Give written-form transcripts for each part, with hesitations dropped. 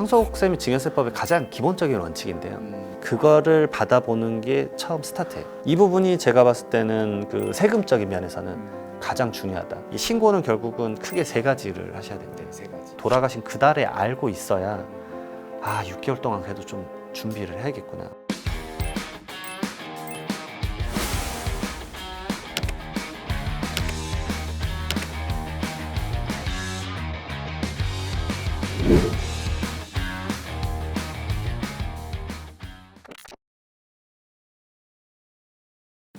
상속세무 증여세법의 가장 기본적인 원칙인데요. 그거를 받아보는 게 처음 스타트예요. 이 부분이 제가 봤을 때는 그 세금적인 면에서는 가장 중요하다. 이 신고는 결국은 크게 세 가지를 하셔야 된대요. 세 가지. 돌아가신 그달에 알고 있어야 6개월 동안 그래도 좀 준비를 해야겠구나.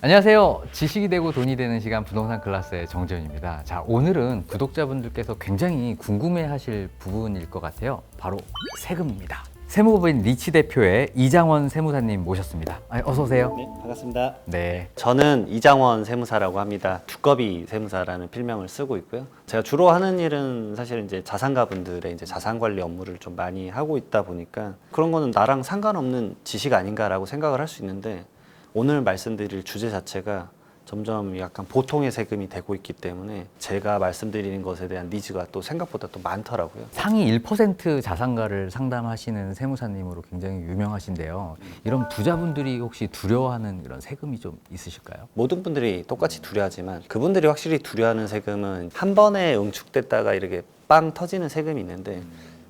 안녕하세요. 지식이 되고 돈이 되는 시간 부동산 클래스의 정재훈입니다. 자, 오늘은 구독자분들께서 굉장히 궁금해하실 부분일 것 같아요. 바로 세금입니다. 세무법인 리치 대표의 이장원 세무사님 모셨습니다. 어서 오세요. 네, 반갑습니다. 네. 저는 이장원 세무사라고 합니다. 두꺼비 세무사라는 필명을 쓰고 있고요. 제가 주로 하는 일은 사실 이제 자산가분들의 이제 자산 관리 업무를 좀 많이 하고 있다 보니까 그런 거는 나랑 상관없는 지식 아닌가라고 생각을 할 수 있는데, 오늘 말씀드릴 주제 자체가 점점 약간 보통의 세금이 되고 있기 때문에 제가 말씀드리는 것에 대한 니즈가 또 생각보다 또 많더라고요. 상위 1% 자산가를 상담하시는 세무사님으로 굉장히 유명하신데요. 이런 부자분들이 혹시 두려워하는 이런 세금이 좀 있으실까요? 모든 분들이 똑같이 두려워하지만 그분들이 확실히 두려워하는 세금은 한 번에 응축됐다가 이렇게 빵 터지는 세금이 있는데,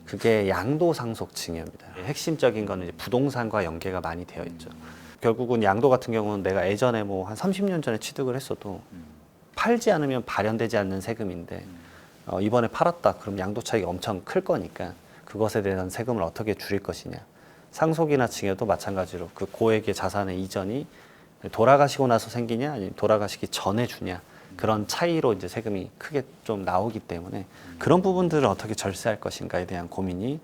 그게 양도상속증여입니다. 핵심적인 거는 이제 부동산과 연계가 많이 되어 있죠. 결국은 양도 같은 경우는 내가 예전에 뭐 한 30년 전에 취득을 했어도 팔지 않으면 발현되지 않는 세금인데, 이번에 팔았다 그럼 양도 차익이 엄청 클 거니까 그것에 대한 세금을 어떻게 줄일 것이냐. 상속이나 증여도 마찬가지로 그 고액의 자산의 이전이 돌아가시고 나서 생기냐 아니면 돌아가시기 전에 주냐, 그런 차이로 이제 세금이 크게 좀 나오기 때문에 그런 부분들을 어떻게 절세할 것인가에 대한 고민이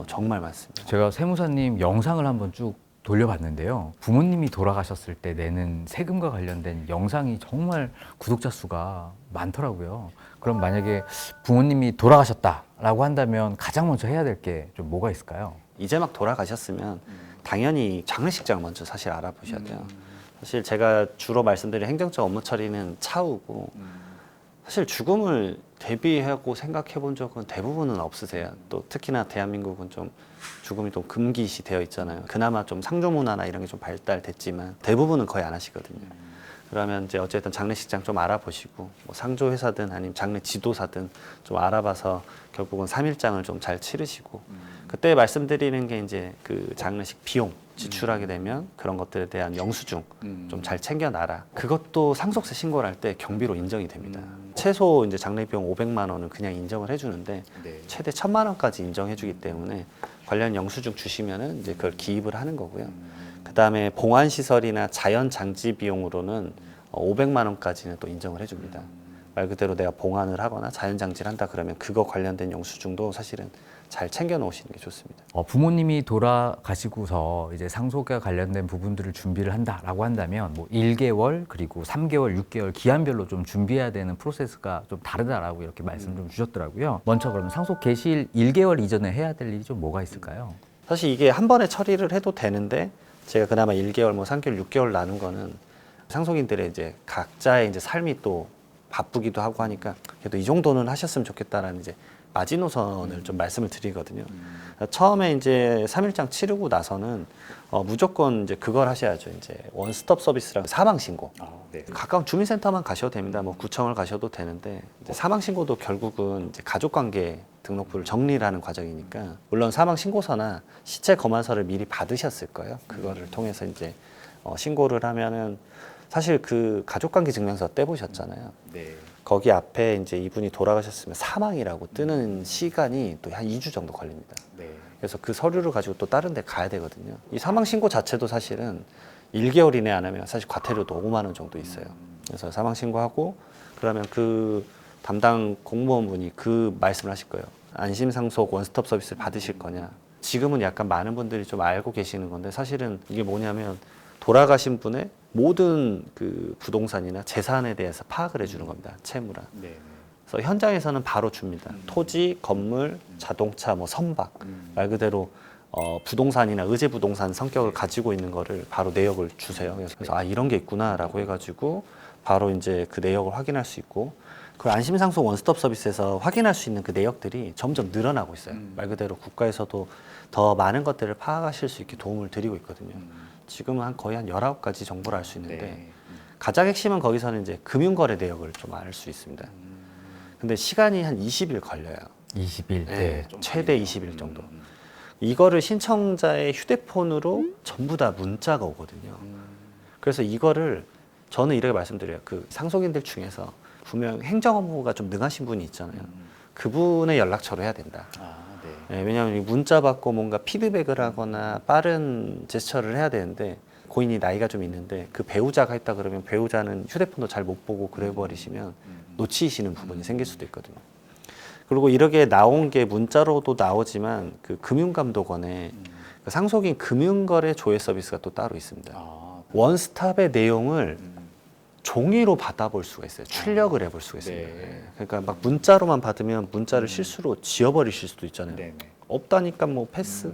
정말 많습니다. 제가 세무사님 영상을 한번 쭉 돌려봤는데요. 부모님이 돌아가셨을 때 내는 세금과 관련된 영상이 정말 구독자 수가 많더라고요. 그럼 만약에 부모님이 돌아가셨다라고 한다면 가장 먼저 해야 될 게 좀 뭐가 있을까요? 이제 막 돌아가셨으면 당연히 장례식장 먼저 사실 알아보셔야 돼요. 사실 제가 주로 말씀드린 행정적 업무 처리는 차후고, 사실 죽음을 대비하고 생각해 본 적은 대부분은 없으세요. 또 특히나 대한민국은 좀 죽음이 또 금기시 되어 있잖아요. 그나마 좀 상조 문화나 이런 게 좀 발달됐지만 대부분은 거의 안 하시거든요. 그러면 이제 어쨌든 장례식장 좀 알아보시고, 뭐 상조 회사든 아니면 장례 지도사든 좀 알아봐서 결국은 3일장을 좀 잘 치르시고, 그때 말씀드리는 게 이제 그 장례식 비용 지출하게 되면 그런 것들에 대한 영수증 좀 잘 챙겨놔라. 그것도 상속세 신고를 할 때 경비로 인정이 됩니다. 최소 이제 장례 비용 500만 원은 그냥 인정을 해주는데, 최대 1000만 원까지 인정해주기 때문에 관련 영수증 주시면은 이제 그걸 기입을 하는 거고요. 그 다음에 봉안 시설이나 자연 장지 비용으로는 500만 원까지는 또 인정을 해줍니다. 말 그대로 내가 봉안을 하거나 자연 장지를 한다 그러면 그거 관련된 영수증도 사실은 잘 챙겨 놓으시는 게 좋습니다. 부모님이 돌아가시고서 이제 상속과 관련된 부분들을 준비를 한다라고 한다면 뭐 1개월 그리고 3개월, 6개월 기한별로 좀 준비해야 되는 프로세스가 좀 다르다라고 이렇게 말씀 좀 주셨더라고요. 먼저 그러면 상속 개시일 1개월 이전에 해야 될 일이 좀 뭐가 있을까요? 사실 이게 한 번에 처리를 해도 되는데, 제가 그나마 1개월, 뭐 3개월, 6개월 나눈 거는 상속인들의 이제 각자의 이제 삶이 또 바쁘기도 하고 하니까 그래도 이 정도는 하셨으면 좋겠다라는 이제 마지노선을 좀 말씀을 드리거든요. 처음에 이제 3일장 치르고 나서는 무조건 이제 그걸 하셔야죠. 이제 원스톱 서비스랑 사망신고. 가까운 주민센터만 가셔도 됩니다. 뭐 구청을 가셔도 되는데, 이제 사망신고도 결국은 이제 가족관계 등록부를 정리를 하는 과정이니까, 물론 사망신고서나 시체 검안서를 미리 받으셨을 거예요. 그거를 통해서 이제 신고를 하면은, 사실 그 가족관계 증명서 떼보셨잖아요. 거기 앞에 이제 이분이 돌아가셨으면 사망이라고 뜨는 시간이 또 한 2주 정도 걸립니다. 그래서 그 서류를 가지고 또 다른 데 가야 되거든요. 이 사망 신고 자체도 사실은 1개월 이내 안 하면 사실 과태료도 5만 원 정도 있어요. 그래서 사망 신고하고, 그러면 그 담당 공무원분이 그 말씀을 하실 거예요. 안심 상속 원스톱 서비스를 받으실 거냐. 지금은 약간 많은 분들이 좀 알고 계시는 건데, 사실은 이게 뭐냐면 돌아가신 분의 모든 그 부동산이나 재산에 대해서 파악을 해주는 겁니다. 채무랑. 그래서 현장에서는 바로 줍니다. 토지, 건물, 자동차, 뭐 선박, 말 그대로 부동산이나 의제 부동산 성격을 가지고 있는 거를 바로 내역을 주세요. 그래서 이런 게 있구나라고 해가지고 바로 이제 그 내역을 확인할 수 있고, 그 안심상속 원스톱 서비스에서 확인할 수 있는 그 내역들이 점점 늘어나고 있어요. 말 그대로 국가에서도 더 많은 것들을 파악하실 수 있게 도움을 드리고 있거든요. 지금은 거의 한 19가지 정보를 알 수 있는데 네. 가장 핵심은 거기서는 이제 금융거래 내역을 좀 알 수 있습니다. 근데 시간이 한 20일 걸려요. 20일. 네, 좀 최대 20일 정도. 이거를 신청자의 휴대폰으로 전부 다 문자가 오거든요. 그래서 이거를 저는 이렇게 말씀드려요. 그 상속인들 중에서 분명 행정 업무가 좀 능하신 분이 있잖아요. 그분의 연락처로 해야 된다. 아, 네. 네, 왜냐하면 이 문자 받고 뭔가 피드백을 하거나 빠른 제스처를 해야 되는데 고인이 나이가 좀 있는데 그 배우자가 했다 그러면 배우자는 휴대폰도 잘 못 보고 그래 버리시면 놓치시는 부분이 생길 수도 있거든요. 그리고 이렇게 나온 게 문자로도 나오지만 그 금융감독원에 그 상속인 금융거래 조회 서비스가 또 따로 있습니다. 아, 원스톱의 내용을 종이로 받아볼 수가 있어요. 출력을 해볼 수가 있습니다. 네. 네. 그러니까 막 문자로만 받으면 문자를 실수로 지워버리실 수도 있잖아요. 네네. 없다니까 뭐 패스.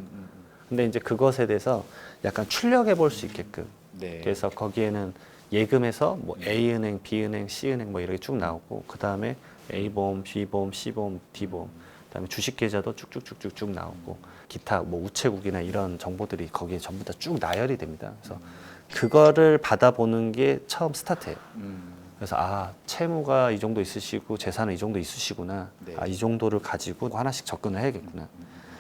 근데 이제 그것에 대해서 약간 출력해 볼 수 있게끔. 네. 그래서 거기에는 예금에서 뭐 A은행, B은행, C은행 뭐 이렇게 쭉 나오고 그 다음에 A보험, B보험, C보험, D보험, 그다음에 주식 계좌도 쭉쭉쭉쭉쭉 나오고 기타 뭐 우체국이나 이런 정보들이 거기에 전부 다 쭉 나열이 됩니다. 그래서 그거를 받아보는 게 처음 스타트예요. 그래서 아 채무가 이 정도 있으시고 재산은 이 정도 있으시구나. 네. 아 이 정도를 가지고 하나씩 접근을 해야겠구나.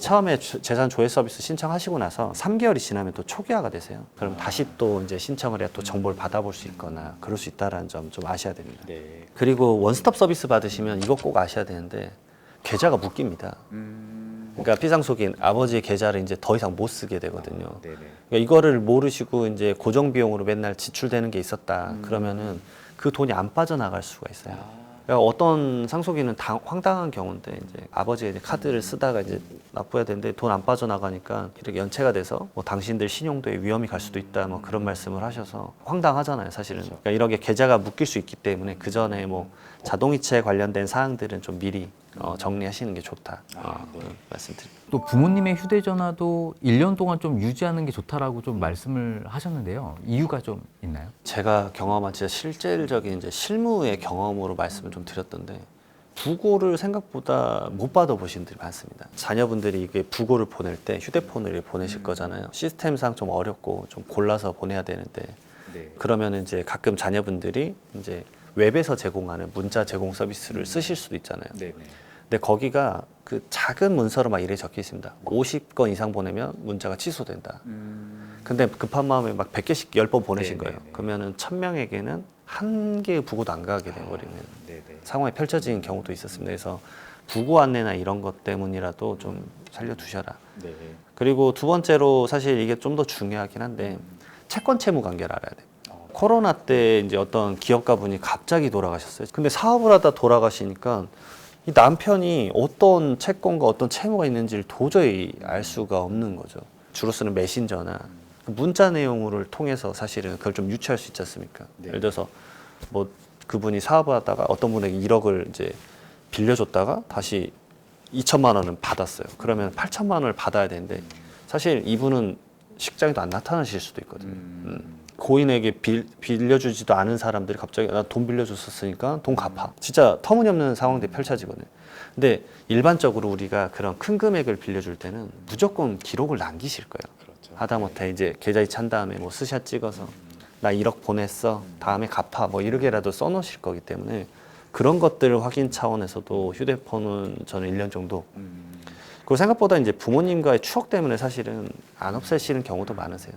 처음에 재산 조회 서비스 신청하시고 나서 3개월이 지나면 또 초기화가 되세요. 그럼 다시 또 이제 신청을 해야 또 정보를 받아볼 수 있거나 그럴 수 있다라는 점 좀 아셔야 됩니다. 네. 그리고 원스톱 서비스 받으시면 이거 꼭 아셔야 되는데 계좌가 묶입니다. 그러니까 피상속인 아버지의 계좌를 이제 더 이상 못 쓰게 되거든요. 네네. 그러니까 이거를 모르시고 이제 고정 비용으로 맨날 지출되는 게 있었다. 그러면은 그 돈이 안 빠져나갈 수가 있어요. 그러니까 어떤 상속인은 황당한 경우인데 이제 아버지의 이제 카드를 쓰다가 이제 납부해야 되는데 돈 안 빠져나가니까 이렇게 연체가 돼서 뭐 당신들 신용도에 위험이 갈 수도 있다 뭐 그런 말씀을 하셔서 황당하잖아요 사실은. 그러니까 이렇게 계좌가 묶일 수 있기 때문에 그 전에 뭐 자동이체 관련된 사항들은 좀 미리 정리하시는 게 좋다. 그런 말씀드립니다. 또 부모님의 휴대전화도 1년 동안 좀 유지하는 게 좋다라고 좀 말씀을 하셨는데요. 이유가 좀 있나요? 제가 경험한 진짜 실질적인 이제 실무의 경험으로 말씀을 좀 드렸던데 부고를 생각보다 못 받아보신 분들이 많습니다. 자녀분들이 이게 부고를 보낼 때 휴대폰을 보내실 거잖아요. 시스템상 좀 어렵고 좀 골라서 보내야 되는데 네. 그러면 이제 가끔 자녀분들이 이제 웹에서 제공하는 문자 제공 서비스를 쓰실 수도 있잖아요. 네네. 근데 거기가 그 작은 문서로 막 이래 적혀 있습니다. 50건 이상 보내면 문자가 취소된다. 근데 급한 마음에 막 100개씩 10번 보내신 네네네. 거예요. 그러면은 1000명에게는 한 개의 부고도 안 가게 돼버리는 네네. 상황이 펼쳐진 경우도 있었습니다. 그래서 부고 안내나 이런 것 때문이라도 좀 살려두셔라. 네. 그리고 두 번째로 사실 이게 좀 더 중요하긴 한데 채권 채무 관계를 알아야 돼요. 코로나 때 이제 어떤 기업가 분이 갑자기 돌아가셨어요. 근데 사업을 하다 돌아가시니까 이 남편이 어떤 채권과 어떤 채무가 있는지를 도저히 알 수가 없는 거죠. 주로 쓰는 메신저나 문자 내용을 통해서 사실은 그걸 좀 유추할 수 있지 않습니까? 네. 예를 들어서 뭐 그분이 사업을 하다가 어떤 분에게 1억을 이제 빌려줬다가 다시 2천만 원은 받았어요. 그러면 8천만 원을 받아야 되는데 사실 이분은 식장에도 안 나타나실 수도 있거든요. 고인에게 빌려주지도 않은 사람들이 갑자기 나 돈 빌려줬었으니까 돈 갚아. 진짜 터무니없는 상황들이 펼쳐지거든요. 근데 일반적으로 우리가 그런 큰 금액을 빌려줄 때는 무조건 기록을 남기실 거예요. 그렇죠. 하다못해 이제 계좌이 찬 다음에 뭐 스샷 찍어서 나 1억 보냈어. 다음에 갚아. 뭐 이렇게라도 써놓으실 거기 때문에 그런 것들 확인 차원에서도 휴대폰은 저는 1년 정도. 그리고 생각보다 이제 부모님과의 추억 때문에 사실은 안 없애시는 경우도 많으세요.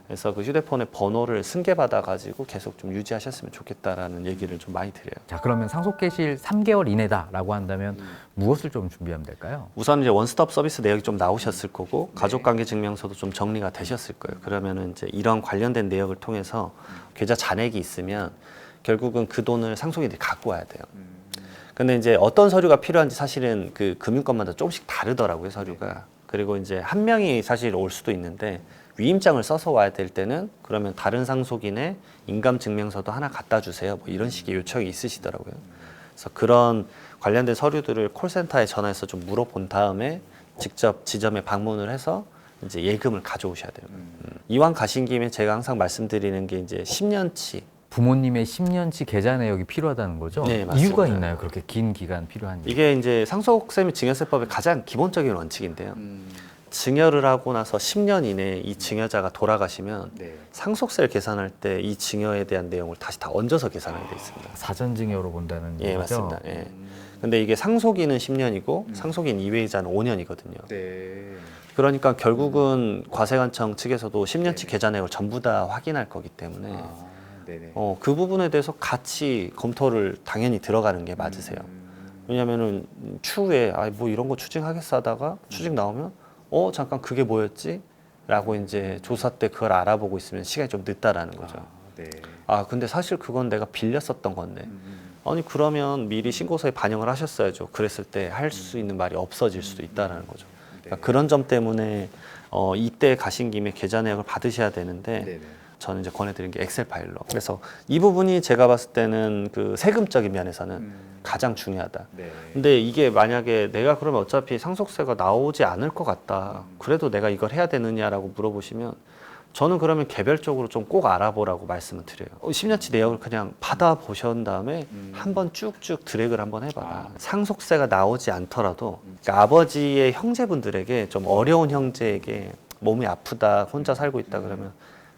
그래서 그 휴대폰의 번호를 승계받아 가지고 계속 좀 유지하셨으면 좋겠다라는 얘기를 좀 많이 드려요. 자, 그러면 상속 개시일 3개월 이내다라고 한다면 무엇을 좀 준비하면 될까요? 우선 이제 원스톱 서비스 내역이 좀 나오셨을 거고 가족관계 증명서도 좀 정리가 되셨을 거예요. 그러면은 이제 이런 관련된 내역을 통해서 계좌 잔액이 있으면 결국은 그 돈을 상속인들이 갖고 와야 돼요. 근데 이제 어떤 서류가 필요한지 사실은 그 금융권마다 조금씩 다르더라고요, 서류가. 그리고 이제 한 명이 사실 올 수도 있는데 위임장을 써서 와야 될 때는 그러면 다른 상속인의 인감증명서도 하나 갖다 주세요. 뭐 이런 식의 요청이 있으시더라고요. 그래서 그런 관련된 서류들을 콜센터에 전화해서 좀 물어본 다음에 직접 지점에 방문을 해서 이제 예금을 가져오셔야 돼요. 이왕 가신 김에 제가 항상 말씀드리는 게 이제 10년치 부모님의 10년치 계좌 내역이 필요하다는 거죠? 네, 맞습니다. 이유가 있나요? 그렇게 긴 기간 필요한 이유? 이게 이제 상속세 및 증여세법의 가장 기본적인 원칙인데요. 증여를 하고 나서 10년 이내에 이 증여자가 돌아가시면 네. 상속세를 계산할 때 이 증여에 대한 내용을 다시 다 얹어서 계산하게 돼 있습니다. 사전 증여로 본다는 예, 거죠? 맞습니다. 예. 근데 이게 상속인은 10년이고 상속인 이외이자는 5년이거든요. 네. 그러니까 결국은 과세관청 측에서도 10년치 네. 계좌 내역을 전부 다 확인할 거기 때문에 아, 네네. 그 부분에 대해서 같이 검토를 당연히 들어가는 게 맞으세요. 왜냐면은 추후에 뭐 이런 거 추징하겠어 하다가 추징 나오면 잠깐 그게 뭐였지? 라고 이제 조사 때 그걸 알아보고 있으면 시간이 좀 늦다라는 거죠. 네. 근데 사실 그건 내가 빌렸었던 건데. 아니 그러면 미리 신고서에 반영을 하셨어야죠. 그랬을 때 할 수 있는 말이 없어질 수도 있다라는 거죠. 그러니까 그런 점 때문에 이때 가신 김에 계좌 내역을 받으셔야 되는데 네네. 저는 이제 권해드린 게 엑셀 파일로. 그래서 이 부분이 제가 봤을 때는 그 세금적인 면에서는 가장 중요하다. 네. 근데 이게 만약에 내가 그러면 어차피 상속세가 나오지 않을 것 같다. 그래도 내가 이걸 해야 되느냐라고 물어보시면 저는 그러면 개별적으로 좀 꼭 알아보라고 말씀을 드려요. 10년치 내역을 그냥 받아보신 다음에 한번 쭉쭉 드래그를 한번 해봐라. 상속세가 나오지 않더라도 그러니까 아버지의 형제분들에게 좀 어려운 형제에게 몸이 아프다, 혼자 살고 있다 그러면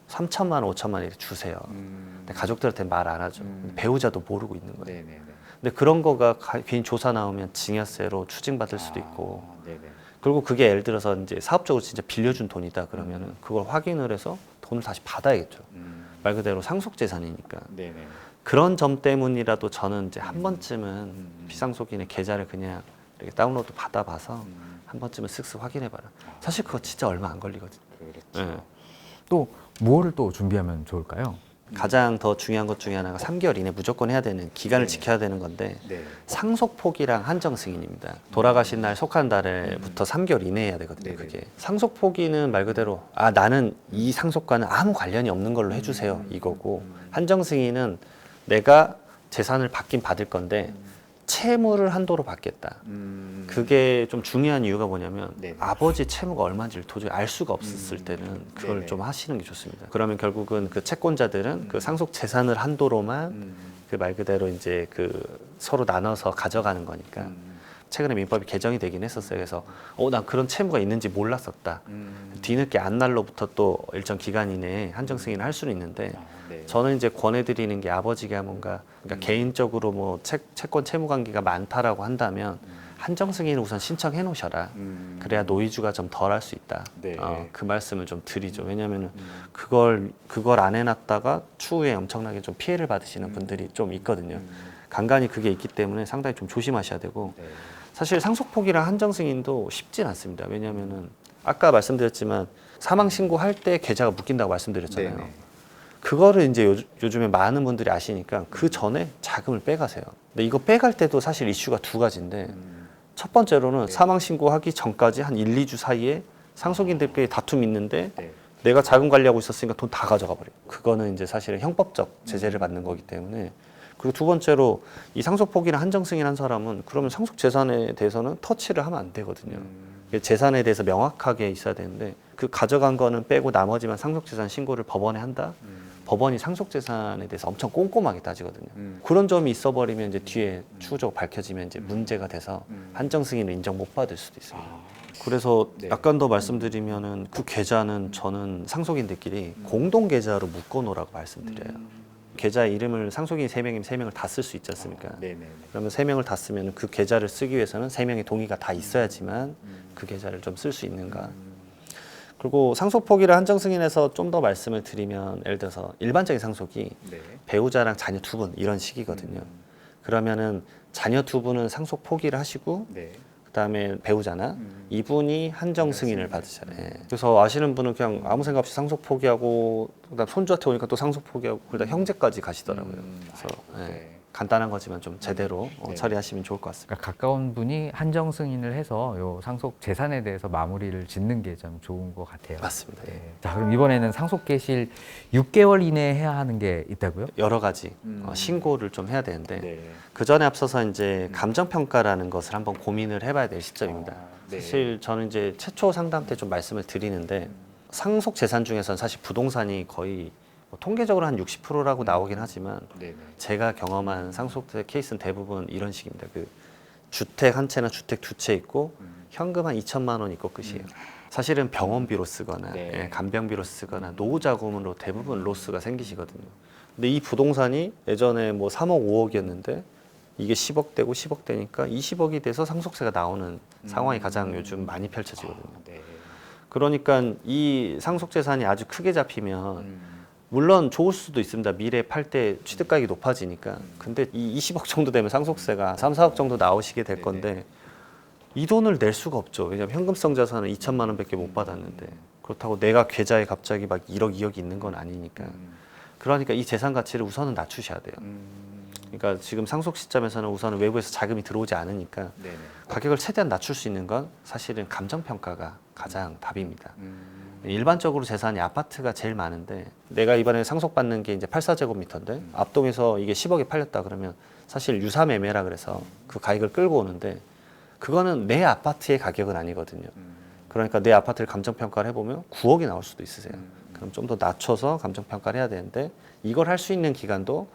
3천만 원, 5천만 원 이렇게 주세요. 근데 가족들한테 말 안 하죠. 배우자도 모르고 있는 거예요. 네네네. 근데 그런 거가 괜히 조사 나오면 증여세로 추징받을 수도 있고 네네. 그리고 그게 예를 들어서 이제 사업적으로 진짜 빌려준 돈이다 그러면은 그걸 확인을 해서 돈을 다시 받아야겠죠. 말 그대로 상속 재산이니까. 네네. 그런 점 때문이라도 저는 이제 한 번쯤은 비상속인의 계좌를 그냥 이렇게 다운로드 받아봐서 한 번쯤은 쓱쓱 확인해봐라. 사실 그거 진짜 얼마 안 걸리거든요. 그렇죠. 예. 또 뭐를 또 준비하면 좋을까요? 가장 더 중요한 것 중에 하나가 3개월 이내 무조건 해야 되는 기간을 네. 지켜야 되는 건데 네. 상속포기랑 한정승인입니다. 돌아가신 날 속한 달에부터 3개월 이내에 해야 되거든요. 네네. 그게 상속포기는 말 그대로 나는 이 상속과는 아무 관련이 없는 걸로 해주세요 이거고 한정승인은 내가 재산을 받긴 받을 건데 채무를 한도로 받겠다. 그게 좀 중요한 이유가 뭐냐면 네네. 아버지 채무가 얼마인지를 도저히 알 수가 없었을 때는 그걸 네네. 좀 하시는 게 좋습니다. 그러면 결국은 그 채권자들은 그 상속 재산을 한도로만 그 말 그대로 이제 그 서로 나눠서 가져가는 거니까 최근에 민법이 개정이 되긴 했었어요. 그래서 난 그런 채무가 있는지 몰랐었다. 뒤늦게 안 날로부터 또 일정 기간 이내에 한정 승인을 할 수는 있는데 네. 저는 이제 권해드리는 게 아버지가 뭔가 그러니까 개인적으로 뭐 채권 채무 관계가 많다라고 한다면 한정 승인을 우선 신청해 놓으셔라. 그래야 노이주가 좀 덜 할 수 있다. 네. 그 말씀을 좀 드리죠. 왜냐하면 그걸 안 해놨다가 추후에 엄청나게 좀 피해를 받으시는 분들이 좀 있거든요. 간간히 그게 있기 때문에 상당히 좀 조심하셔야 되고 네. 사실 상속포기랑 한정 승인도 쉽진 않습니다. 왜냐하면은 아까 말씀드렸지만 사망 신고할 때 계좌가 묶인다고 말씀드렸잖아요. 네네. 그거를 이제 요즘에 많은 분들이 아시니까 그 전에 자금을 빼가세요. 근데 이거 빼갈 때도 사실 이슈가 두 가지인데 첫 번째로는 네. 사망 신고하기 전까지 한 1, 2주 사이에 상속인들끼리 다툼이 있는데 네. 내가 자금 관리하고 있었으니까 돈 다 가져가 버려요. 그거는 이제 사실은 형법적 제재를 받는 거기 때문에 그리고 두 번째로 이 상속 포기나 한정 승인한 사람은 그러면 상속 재산에 대해서는 터치를 하면 안 되거든요. 재산에 대해서 명확하게 있어야 되는데 그 가져간 거는 빼고 나머지만 상속 재산 신고를 법원에 한다. 법원이 상속 재산에 대해서 엄청 꼼꼼하게 따지거든요. 그런 점이 있어 버리면 이제 뒤에 추후적으로 밝혀지면 이제 문제가 돼서 한정 승인을 인정 못 받을 수도 있습니다. 그래서 네. 약간 더 말씀드리면은 그 계좌는 저는 상속인들끼리 공동 계좌로 묶어 놓으라고 말씀드려요. 계좌 이름을 상속인 3명이면 3명을 다 쓸 수 있지 않습니까? 네네. 그러면 3명을 다 쓰면 그 계좌를 쓰기 위해서는 3명의 동의가 다 있어야지만 그 계좌를 좀 쓸 수 있는가. 그리고 상속 포기를 한정 승인해서 좀 더 말씀을 드리면 예를 들어서 일반적인 상속이 네. 배우자랑 자녀 2분 이런 식이거든요. 그러면은 자녀 2분은 상속 포기를 하시고 네. 그다음에 배우자나 이분이 한정 승인을 받으셔야 돼요. 그래서 아시는 분은 그냥 아무 생각 없이 상속 포기하고 그다음 손주한테 오니까 또 상속 포기하고 그러다 형제까지 가시더라고요. 그래서 네. 간단한 거지만 좀 제대로 네. 처리하시면 좋을 것 같습니다. 그러니까 가까운 분이 한정 승인을 해서 요 상속 재산에 대해서 마무리를 짓는 게 좀 좋은 것 같아요. 맞습니다. 예. 자, 그럼 이번에는 상속 개시일 6개월 이내에 해야 하는 게 있다고요? 여러 가지 신고를 좀 해야 되는데 네. 그 전에 앞서서 이제 감정 평가라는 것을 한번 고민을 해봐야 될 시점입니다. 네. 사실 저는 이제 최초 상담 때 좀 말씀을 드리는데 상속 재산 중에서는 사실 부동산이 거의 뭐 통계적으로 한 60%라고 나오긴 하지만 네네. 제가 경험한 상속세 케이스는 대부분 이런 식입니다. 그 주택 한 채나 주택 두 채 있고 현금 한 2천만 원 있고 끝이에요. 사실은 병원비로 쓰거나 네. 예, 간병비로 쓰거나 노후 자금으로 대부분 로스가 생기시거든요. 근데 이 부동산이 예전에 뭐 3억 5억이었는데 이게 10억 되고 10억 되니까 20억이 돼서 상속세가 나오는 상황이 가장 요즘 많이 펼쳐지거든요. 네. 그러니까 이 상속재산이 아주 크게 잡히면 물론 좋을 수도 있습니다. 미래 팔 때 취득가격이 높아지니까. 근데 이 20억 정도 되면 상속세가 3, 4억 정도 나오시게 될 건데 이 돈을 낼 수가 없죠. 왜냐하면 현금성 자산은 2천만 원밖에 못 받았는데 그렇다고 내가 계좌에 갑자기 막 1억, 2억이 있는 건 아니니까. 그러니까 이 재산 가치를 우선은 낮추셔야 돼요. 그러니까 지금 상속 시점에서는 우선은 외부에서 자금이 들어오지 않으니까 네네. 가격을 최대한 낮출 수 있는 건 사실은 감정평가가 가장 답입니다. 일반적으로 재산이 아파트가 제일 많은데 내가 이번에 상속받는 게 이제 84제곱미터인데 앞동에서 이게 10억에 팔렸다 그러면 사실 유사매매라 그래서 그 가격을 끌고 오는데 그거는 내 아파트의 가격은 아니거든요. 그러니까 내 아파트를 감정평가를 해보면 9억이 나올 수도 있으세요. 그럼 좀 더 낮춰서 감정평가를 해야 되는데 이걸 할 수 있는 기간도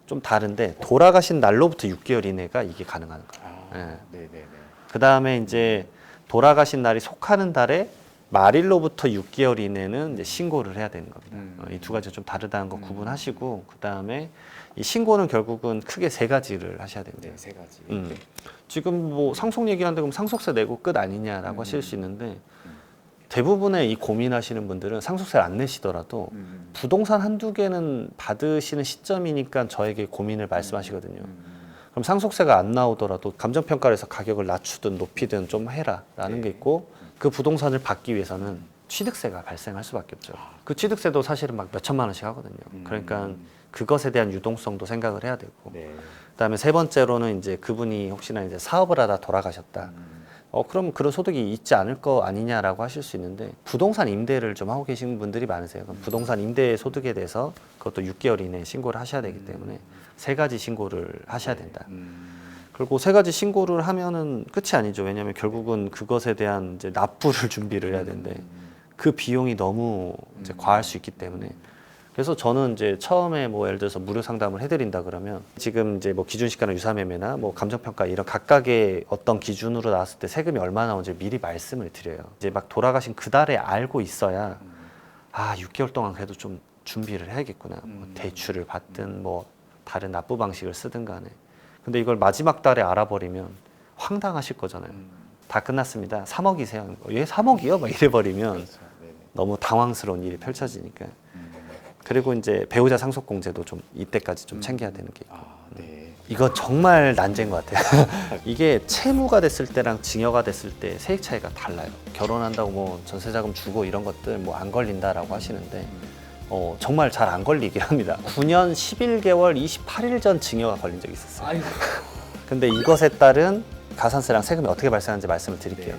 좀 다른데 돌아가신 날로부터 6개월 이내가 이게 가능한 거예요. 예. 네네네. 그 다음에 이제 돌아가신 날이 속하는 달에 말일로부터 6개월 이내는 이제 신고를 해야 되는 겁니다. 이 두 가지가 좀 다르다는 거 구분하시고 그 다음에 이 신고는 결국은 크게 세 가지를 하셔야 됩니다. 네, 세 가지. 네. 지금 뭐 상속 얘기하는데 그럼 상속세 내고 끝 아니냐라고 하실 수 있는데 대부분의 이 고민하시는 분들은 상속세를 안 내시더라도 부동산 한두 개는 받으시는 시점이니까 저에게 고민을 말씀하시거든요. 그럼 상속세가 안 나오더라도 감정평가를 해서 가격을 낮추든 높이든 좀 해라라는 게 있고 그 부동산을 받기 위해서는 취득세가 발생할 수밖에 없죠. 그 취득세도 사실은 막 몇천만 원씩 하거든요. 그러니까 그것에 대한 유동성도 생각을 해야 되고 네. 그다음에 세 번째로는 이제 그분이 혹시나 이제 사업을 하다 돌아가셨다. 그럼 그런 소득이 있지 않을 거 아니냐라고 하실 수 있는데 부동산 임대를 좀 하고 계신 분들이 많으세요. 그럼 부동산 임대 소득에 대해서 그것도 6개월 이내에 신고를 하셔야 되기 때문에 세 가지 신고를 하셔야 된다. 그리고 세 가지 신고를 하면은 끝이 아니죠. 왜냐하면 결국은 그것에 대한 이제 납부를 준비를 해야 되는데 그 비용이 너무 이제 과할 수 있기 때문에 그래서 저는 이제 처음에 뭐 예를 들어서 무료 상담을 해드린다 그러면 지금 이제 뭐 기준시가나 유사매매나 뭐 감정평가 이런 각각의 어떤 기준으로 나왔을 때 세금이 얼마 나오는지 미리 말씀을 드려요. 이제 막 돌아가신 그 달에 알고 있어야 6개월 동안 그래도 좀 준비를 해야겠구나. 뭐 대출을 받든 뭐 다른 납부 방식을 쓰든 간에. 근데 이걸 마지막 달에 알아버리면 황당하실 거잖아요. 다 끝났습니다. 3억이세요. 왜 3억이요? 막 이래버리면 그렇죠. 네네. 너무 당황스러운 일이 펼쳐지니까. 그리고 이제 배우자 상속공제도 좀 이때까지 좀 챙겨야 되는 게 있고. 네. 이거 정말 난제인 것 같아요. 이게 채무가 됐을 때랑 증여가 됐을 때 세액 차이가 달라요. 결혼한다고 뭐 전세자금 주고 이런 것들 뭐 안 걸린다라고 하시는데 정말 잘 안 걸리긴 합니다. 9년 11개월 28일 전 증여가 걸린 적이 있었어요. 근데 이것에 따른 가산세랑 세금이 어떻게 발생하는지 말씀을 드릴게요.